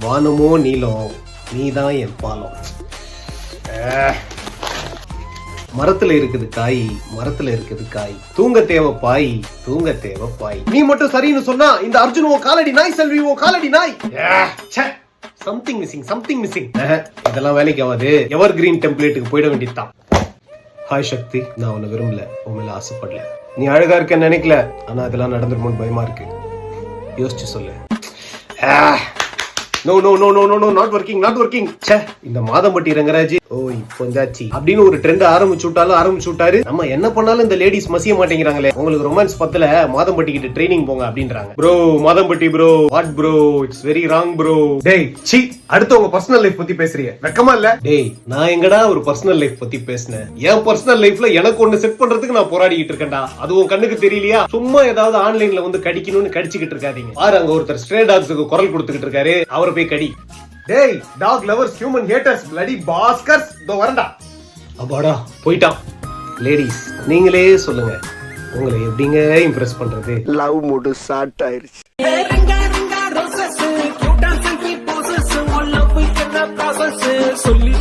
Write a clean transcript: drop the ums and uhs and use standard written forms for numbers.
வானமோ நீளம், நீதான் என் பாலம். மரத்துல இருக்குது காய், மரத்துல இருக்குது காய். தூங்க தேவை பாய், தூங்க தேவை பாய். நீ மட்டும் சரின்னு சொன்னா இந்த அர்ஜுன் ஓ காலடி நாய், செல்வி ஓ காலடி நாய். Something missing, something missing. இதெல்லாம் வேலைக்கு ஆகாது. எவர் கிரீன் டெம்ப்ளேட்டுக்கு போயிட வேண்டியதுதான். ஹாய் சக்தி, நான் உன்னை விரும்பல, உன் மேல ஆசைப்படல. நீ அழகா இருக்கன்னு நினைக்கல, ஆனா அதெல்லாம் நடந்துருமோன்னு பயமா இருக்கு. யோசிச்சு சொல்லு. No no no no no no not working, not working. ச்சே, இந்த மாதம்பட்டி ரங்கராஜ் ஓய் பொஞ்சாச்சி அப்படின்னு ஒரு ட்ரெண்ட் ஆரம்பிச்சு விட்டாரு. நம்ம என்ன பண்ணாலும் இந்த லேடிஸ் மசிய மாட்டேங்கிறாங்களே. உங்களுக்கு ரொமான்ஸ் பத்தல, மாதம்பட்டி கிட்ட ட்ரைனிங் போங்க அப்படின்றாங்க. Bro Madhampatti bro, what bro, it's very wrong bro. டேய் சி, அடுத்து உங்க பர்சனல் லைஃப் பத்தி பேசுறீங்க, வெக்கமா இல்ல? டேய் நான் எங்கடா ஒரு பர்சனல் லைஃப் பத்தி பேசினேன்? என் பர்சனல் லைஃப்ல எனக்கு ஒண்ணு செட் பண்றதுக்கு நான் போராடிக்கிட்டு இருக்கேன்டா. அது உன் கண்ணுக்கு தெரியலையா? சும்மா ஏதாவது ஆன்லைன்ல வந்து கடிக்கணும்னு கடிச்சுக்கிட்டு இருக்காதீங்க. பாரு அங்க ஒருத்தர் ஸ்ட்ரே டாக்ஸுக்கு குரல் கொடுத்துக்கிட்டு இருக்காரு, அவரை போய் கடி. டேய் talk lovers, human haters, bloody பாஸ்கர்ஸ், தோ வரண்டா. அப்பாடா போயிட்டான். லேடிஸ் நீங்களே சொல்லுங்க, உங்களை எப்படிங்க இம்ப்ரெஸ் பண்றது? லவ் மூடு ஸ்டார்ட் ஆயிருச்சு. சொல்லி